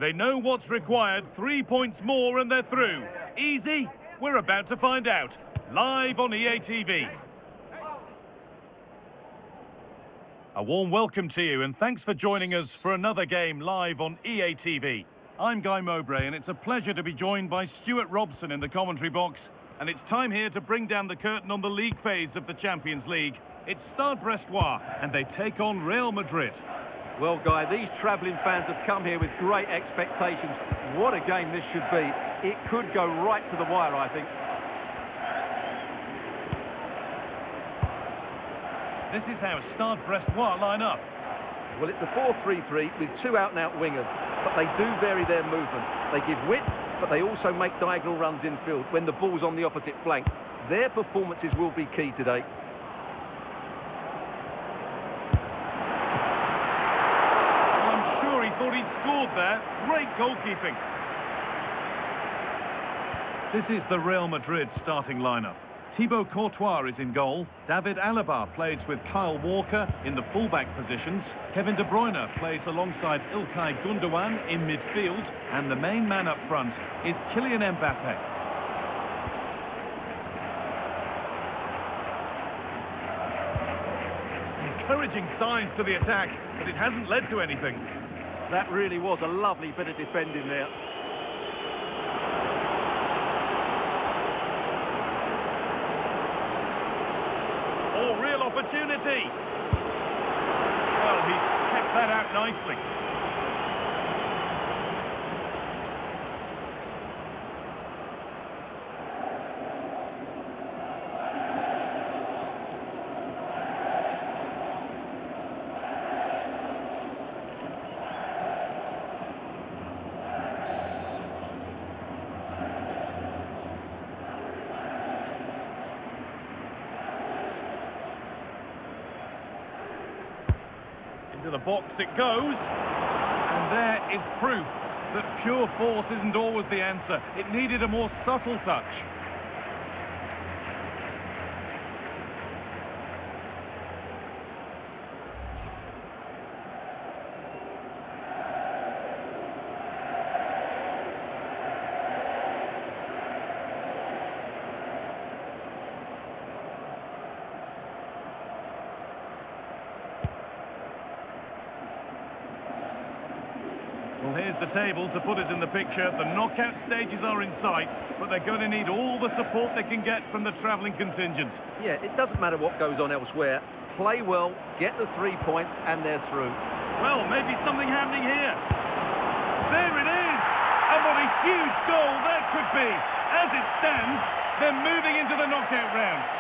They know what's required, 3 points more and they're through. Easy? We're about to find out. Live on EA TV. A warm welcome to you and thanks for joining us for another game live on EA TV. I'm Guy Mowbray and it's a pleasure to be joined by Stuart Robson in the commentary box. And it's time here to bring down the curtain on the league phase of the Champions League. It's Stade Bresttois and they take on Real Madrid. Well, Guy, these travelling fans have come here with great expectations. What a game this should be. It could go right to the wire, I think. This is how Stade Bresttois line up. Well, it's a 4-3-3 with two out-and-out wingers, but they do vary their movement. They give width, but they also make diagonal runs infield when the ball's on the opposite flank. Their performances will be key today. Thought he'd scored there. Great goalkeeping. This is the Real Madrid starting lineup. Thibaut Courtois is in goal. David Alaba plays with Kyle Walker in the fullback positions. Kevin De Bruyne plays alongside Ilkay Gundogan in midfield. And the main man up front is Kylian Mbappé. Encouraging signs to the attack, but it hasn't led to anything. That really was a lovely bit of defending there. Oh, real opportunity. Well, he's kept that out nicely. Into the box it goes, and there is proof that pure force isn't always the answer. It needed a more subtle touch. Well, here's the table to put us in the picture. The knockout stages are in sight, but they're going to need all the support they can get from the travelling contingent. Yeah, it doesn't matter what goes on elsewhere. Play well, get the 3 points, and they're through. Well, maybe something happening here. There it is! And what a huge goal that could be! As it stands, they're moving into the knockout round.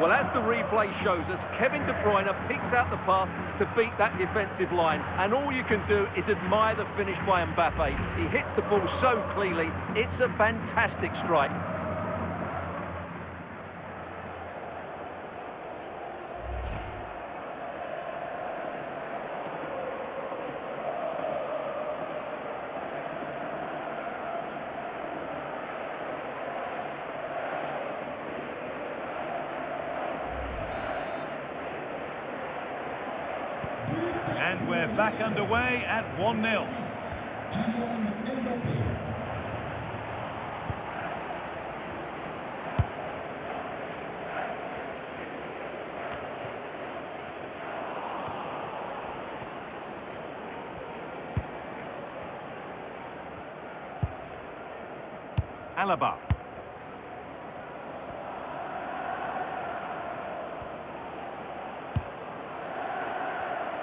Well, as the replay shows us, Kevin De Bruyne picks out the pass to beat that defensive line. And all you can do is admire the finish by Mbappé. He hits the ball so cleanly. It's a fantastic strike. And we're back underway at 1-0. Alaba.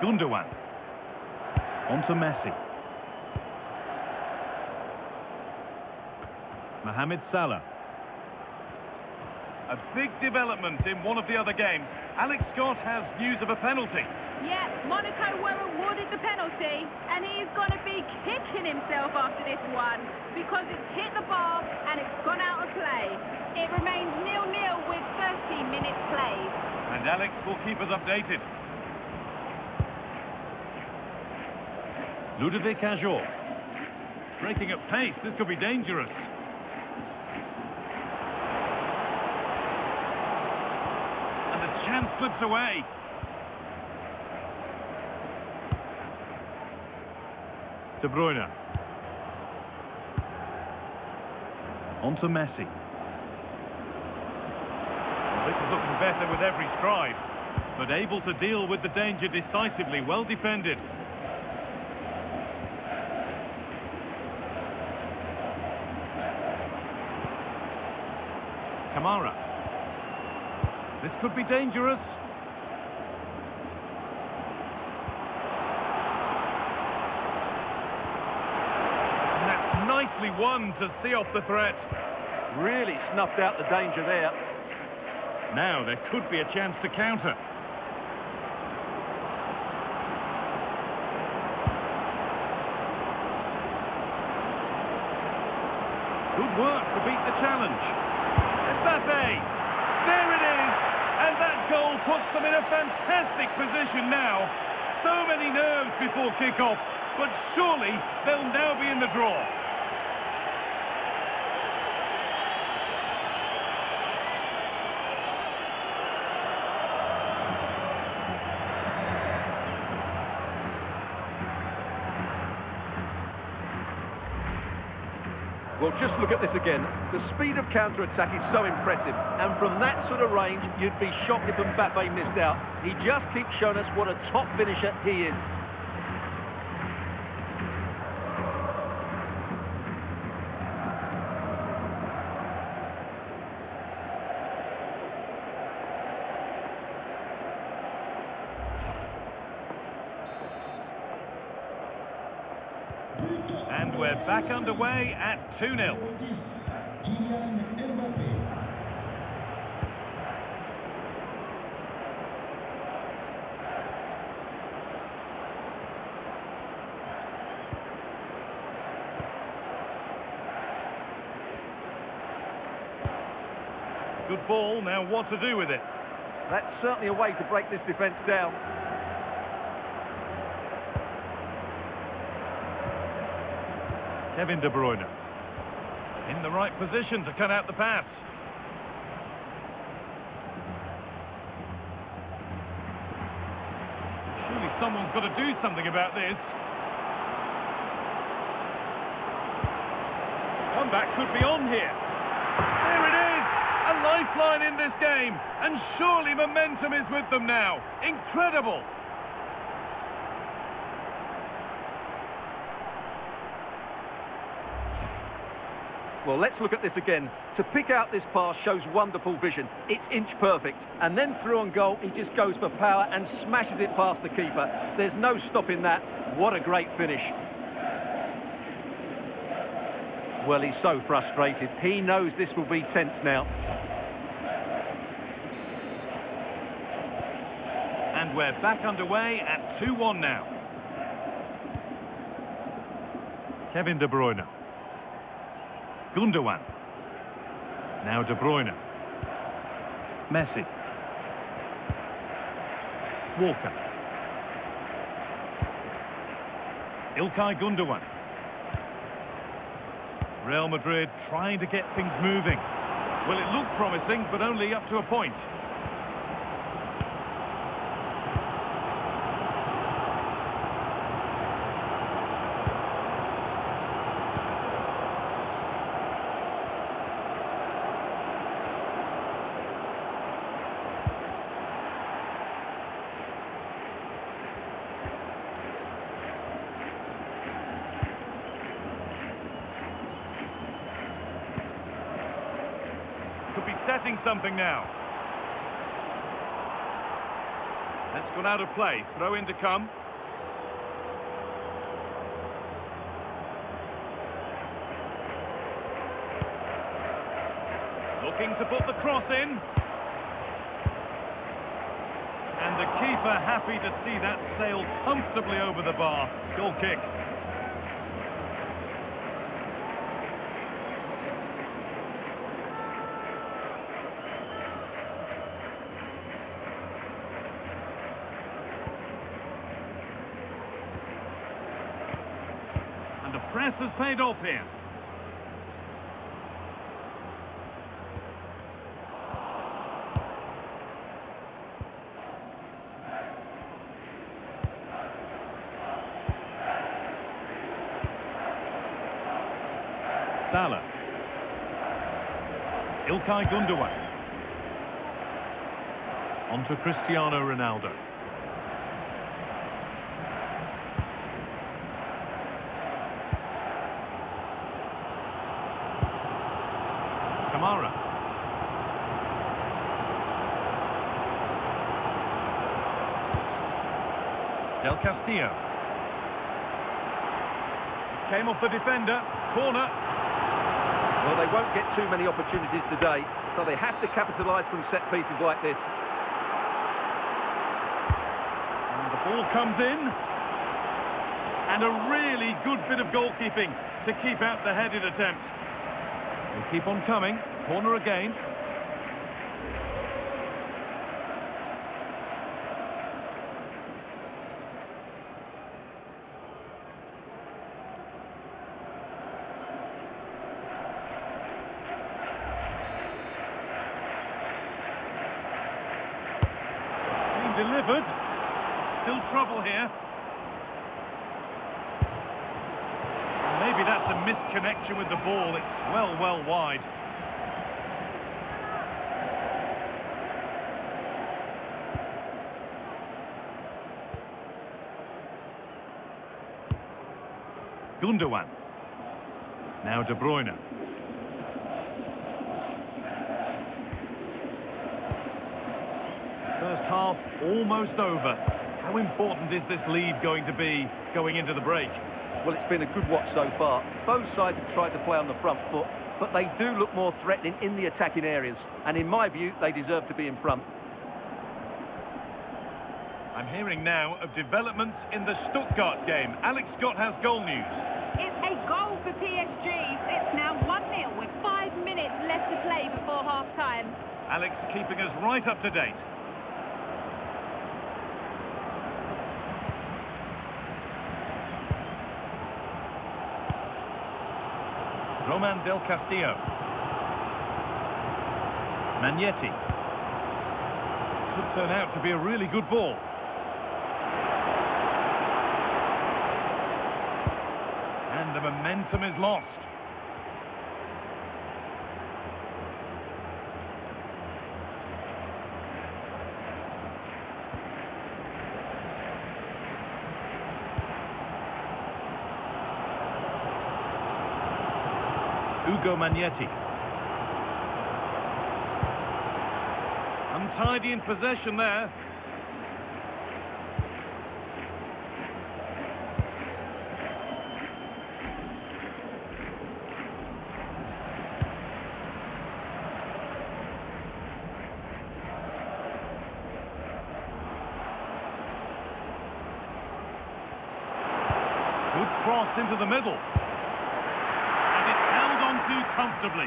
Gundogan. On to Messi. Mohamed Salah. A big development in one of the other games. Alex Scott has news of a penalty. Yeah, Monaco were awarded the penalty, and he's going to be kicking himself after this one because it's hit the bar and it's gone out of play. It remains 0-0 with 13 minutes played. And Alex will keep us updated. Ludovic Ajor. Breaking at pace, this could be dangerous. And the chance slips away. De Bruyne. On to Messi. This is looking better with every stride, but able to deal with the danger decisively, well defended. Kamara. This could be dangerous. And that's nicely won to see off the threat. Really snuffed out the danger there. Now there could be a chance to counter. Good work to beat the challenge. Mbappé! There it is! And that goal puts them in a fantastic position now. So many nerves before kick-off, but surely they'll now be in the draw. Well, just look at this again. The speed of counter-attack is so impressive, and from that sort of range, you'd be shocked if Mbappé missed out. He just keeps showing us what a top finisher he is. And we're back underway at 2-0. Good ball, now what to do with it? That's certainly a way to break this defence down. Kevin De Bruyne. In the right position to cut out the pass. Surely someone's got to do something about this. Comeback could be on here. There it is! A lifeline in this game. And surely momentum is with them now. Incredible! Well, let's look at this again. To pick out this pass shows wonderful vision. It's inch perfect. And then through on goal, he just goes for power and smashes it past the keeper. There's no stopping that. What a great finish. Well, he's so frustrated. He knows this will be tense now. And we're back underway at 2-1 now. Kevin De Bruyne. Gundogan. Now De Bruyne. Messi. Walker. Ilkay Gundogan. Real Madrid trying to get things moving. Well, it looked promising, but only up to a point. Could be setting something now. That's gone out of play. Throw in to come. Looking to put the cross in. And the keeper happy to see that sail comfortably over the bar. Goal kick. pass has paid off here. Salah. Ilkay Gundogan. On to Cristiano Ronaldo. Kamara. Del Castillo. Came off the defender. Corner. Well, they won't get too many opportunities today, so they have to capitalise from set pieces like this. And the ball comes in. And a really good bit of goalkeeping to keep out the headed attempt. They keep on coming. Corner again. Delivered. Still trouble here. Maybe that's a misconnection with the ball. It's well wide. Gundogan. Now De Bruyne. First half almost over. How important is this lead going to be going into the break? Well, it's been a good watch so far. Both sides have tried to play on the front foot, but they do look more threatening in the attacking areas. And in my view, they deserve to be in front. I'm hearing now of developments in the Stuttgart game. Alex Scott has goal news. It's a goal for PSG. It's now 1-0 with 5 minutes left to play before half-time. Alex keeping us right up to date. Roman Del Castillo. Magnetti. Could turn out to be a really good ball. And the momentum is lost. Ugo Magnetti. Untidy in possession there. Good cross into the middle. Comfortably.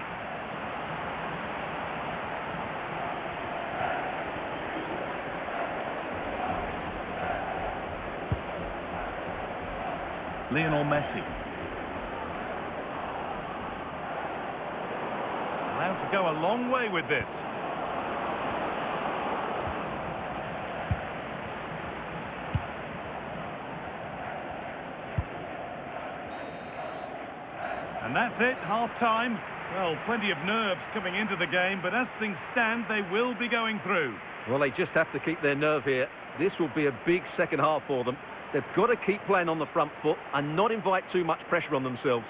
Lionel Messi. Allowed to go a long way with this. And that's it, half-time. Well, plenty of nerves coming into the game, but as things stand, they will be going through. Well, they just have to keep their nerve here. This will be a big second half for them. They've got to keep playing on the front foot and not invite too much pressure on themselves.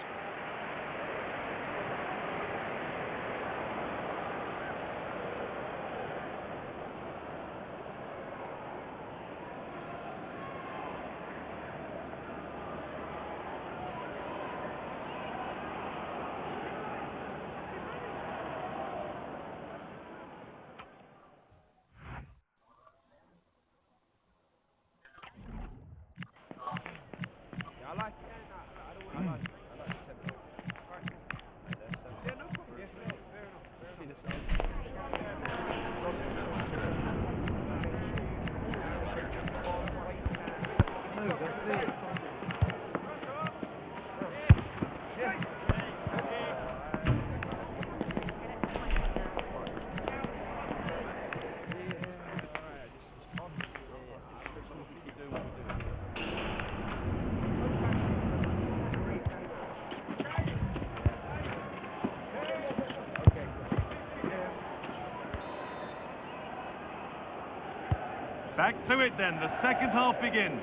Back to it then, the second half begins.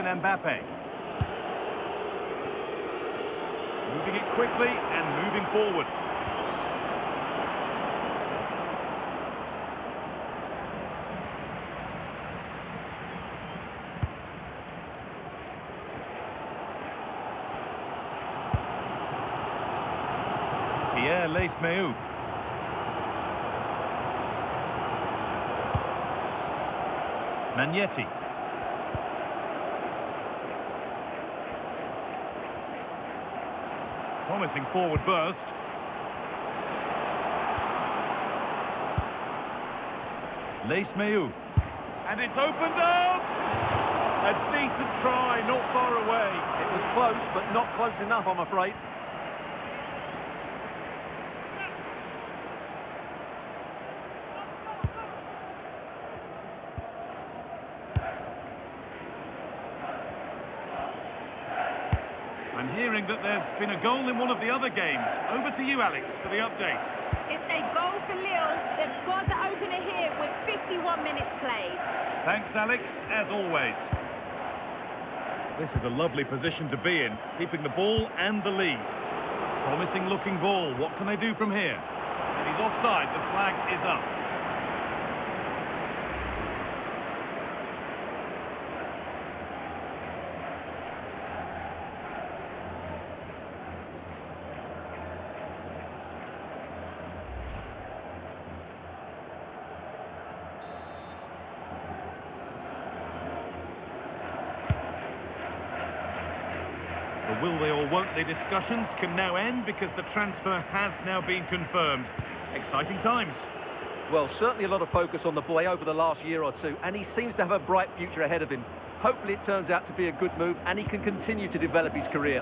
Mbappé. Moving it quickly and moving forward. Bernabéu. Magnetti. Promising forward burst. Bernabéu. And it's opened up! A decent try, not far away. It was close, but not close enough, I'm afraid. I'm hearing that there's been a goal in one of the other games. Over to you, Alex, for the update. It's a goal for Lille. They've scored the opener here with 51 minutes played. Thanks, Alex, as always. This is a lovely position to be in, keeping the ball and the lead. Promising looking ball. What can they do from here? And he's offside. The flag is up. The will they or won't they discussions can now end because the transfer has now been confirmed. Exciting times. Well, certainly a lot of focus on the boy over the last year or two, and he seems to have a bright future ahead of him. Hopefully it turns out to be a good move and he can continue to develop his career.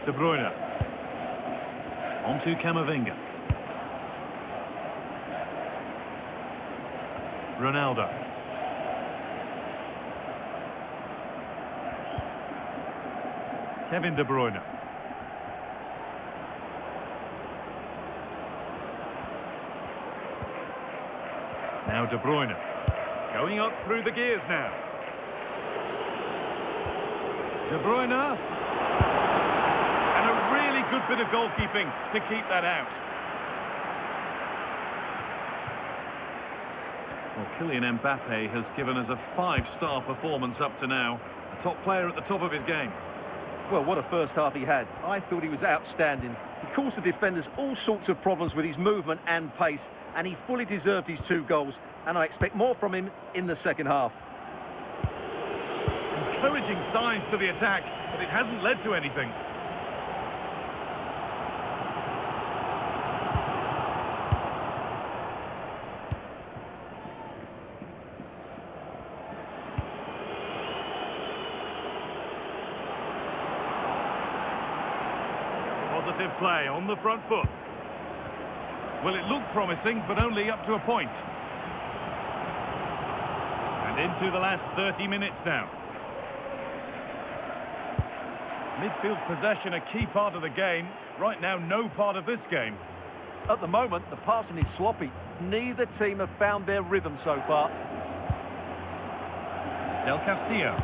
De Bruyne. On to Camavinga. Ronaldo. Kevin De Bruyne. Now De Bruyne. Going up through the gears now. De Bruyne. And a really good bit of goalkeeping to keep that out. Well, Kylian Mbappé has given us a 5-star performance up to now. A top player at the top of his game. Well, what a first half he had. I thought he was outstanding. He caused the defenders all sorts of problems with his movement and pace, and he fully deserved his 2 goals, and I expect more from him in the second half. Encouraging signs to the attack, but it hasn't led to anything. Positive play on the front foot. Well, it looked promising, but only up to a point. And into the last 30 minutes now. Midfield possession, a key part of the game. Right now, no part of this game. At the moment, the passing is sloppy. Neither team have found their rhythm so far. Del Castillo.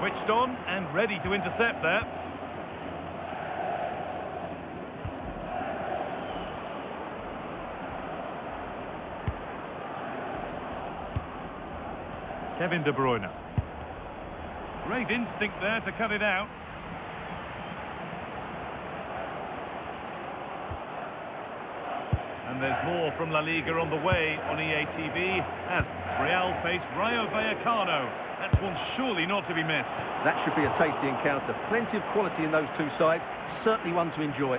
Switched on and ready to intercept there. Kevin De Bruyne. Great instinct there to cut it out. And there's more from La Liga on the way on EA TV as Real face Rayo Vallecano. That's one surely not to be missed. That should be a tasty encounter. Plenty of quality in those 2 sides. Certainly one to enjoy.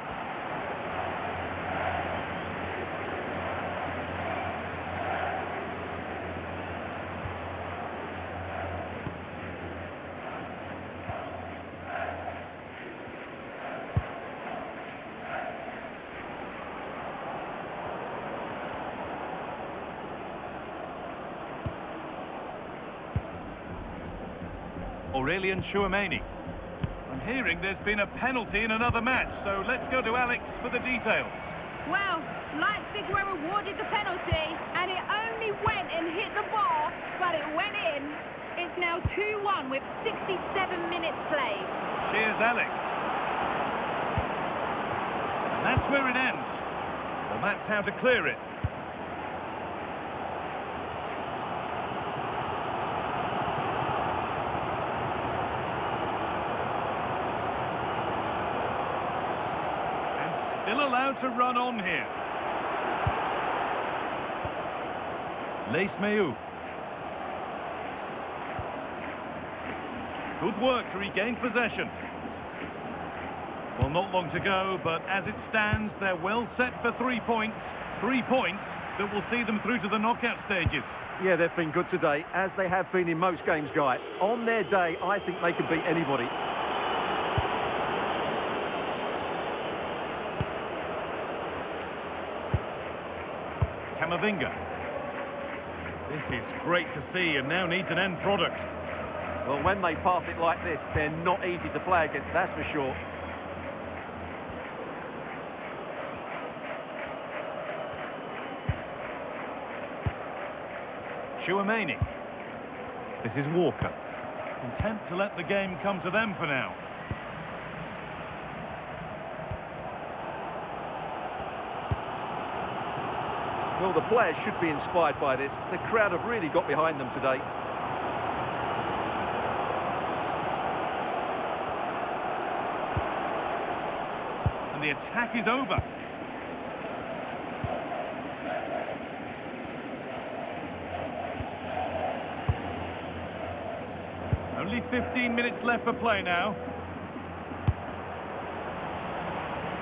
Aurelian Chouameni. I'm hearing there's been a penalty in another match, so let's go to Alex for the details. Well, Leipzig were awarded the penalty, and it only went and hit the bar, but it went in. It's now 2-1 with 67 minutes played. Cheers, Alex. And that's where it ends. Well, that's how to clear it. Still allowed to run on here. Lees-Meu. Good work to regain possession. Well, not long to go, but as it stands, they're well set for 3 points. 3 points that will see them through to the knockout stages. Yeah, they've been good today, as they have been in most games, Guy. On their day, I think they could beat anybody. Camavinga. This is great to see and now needs an end product. Well, when they pass it like this, they're not easy to play against, that's for sure. Chouameni. This is Walker. Content to let the game come to them for now. Well, the players should be inspired by this. The crowd have really got behind them today. And the attack is over. Only 15 minutes left for play now.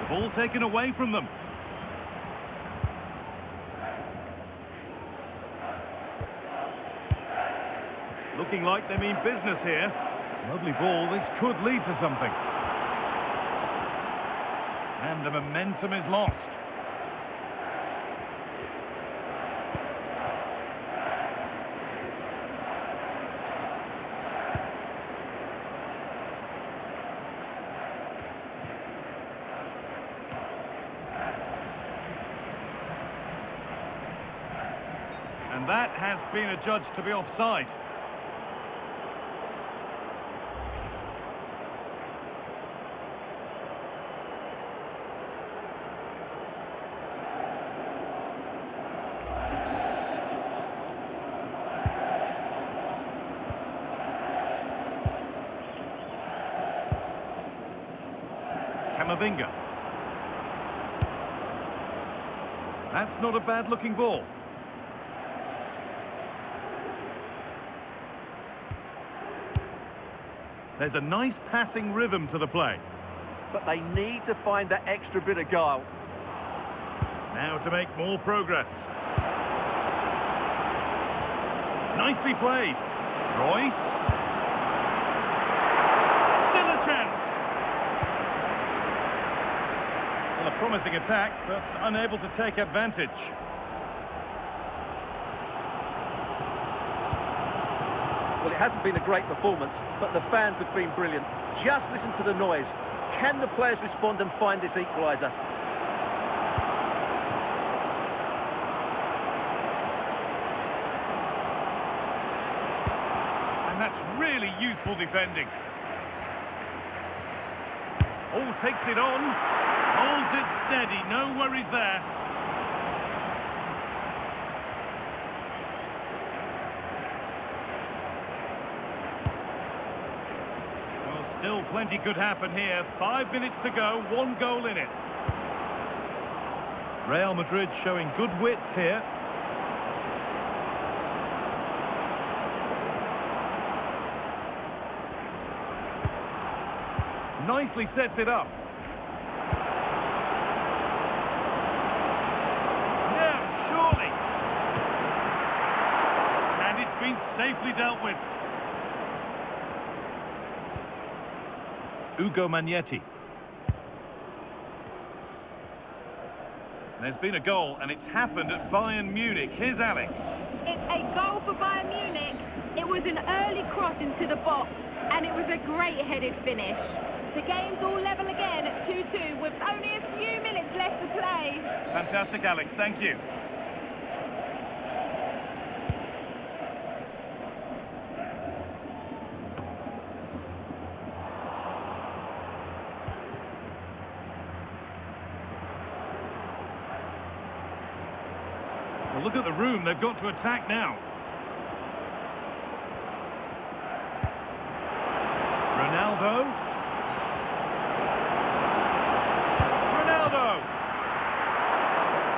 The ball taken away from them. Looking like they mean business here. Lovely ball, this could lead to something. And the momentum is lost. And that has been adjudged to be offside. Camavinga. That's not a bad-looking ball. There's a nice passing rhythm to the play. But they need to find that extra bit of guile. Now to make more progress. Nicely played. Roy. Still a chance. Well, a promising attack, but unable to take advantage. Well, it hasn't been a great performance, but the fans have been brilliant. Just listen to the noise. Can the players respond and find this equaliser? And that's really useful defending. Oh, takes it on. Holds it steady. No worries there. Still plenty could happen here. 5 minutes to go, 1 goal in it. Real Madrid showing good width here. Nicely sets it up. Now, surely. And it's been safely dealt with. Ugo Magnetti. There's been a goal, and it's happened at Bayern Munich. Here's Alex. It's a goal for Bayern Munich. It was an early cross into the box, and it was a great headed finish. The game's all level again at 2-2 with only a few minutes left to play. Fantastic, Alex. Thank you. Well, look at the room. They've got to attack now. Ronaldo.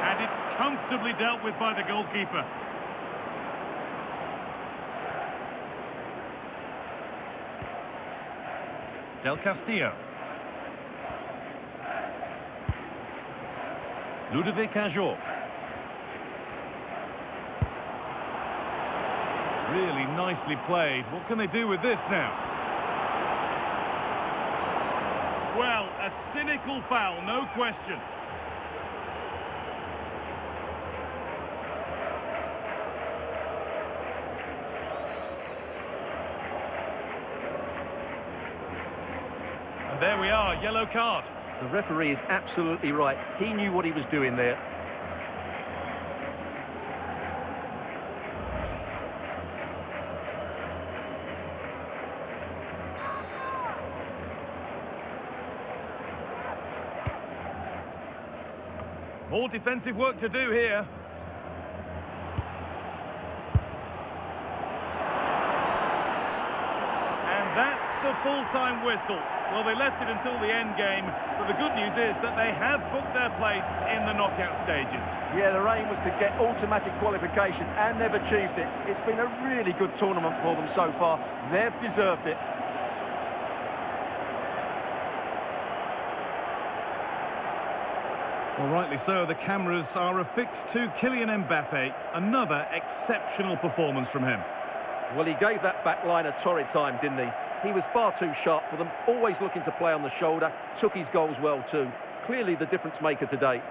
And it's comfortably dealt with by the goalkeeper. Del Castillo. Ludovic Ajor. Really nicely played. What can they do with this now? Well, a cynical foul, no question. And there we are, yellow card. The referee is absolutely right. He knew what he was doing there. More defensive work to do here. And that's the full-time whistle. Well, they left it until the end game, but the good news is that they have booked their place in the knockout stages. Yeah, their aim was to get automatic qualification, and they've achieved it. It's been a really good tournament for them so far. They've deserved it. Well, rightly so. The cameras are affixed to Kylian Mbappé. Another exceptional performance from him. Well, he gave that back line a torrid time, didn't he? He was far too sharp for them, always looking to play on the shoulder, took his goals well too. Clearly the difference maker today.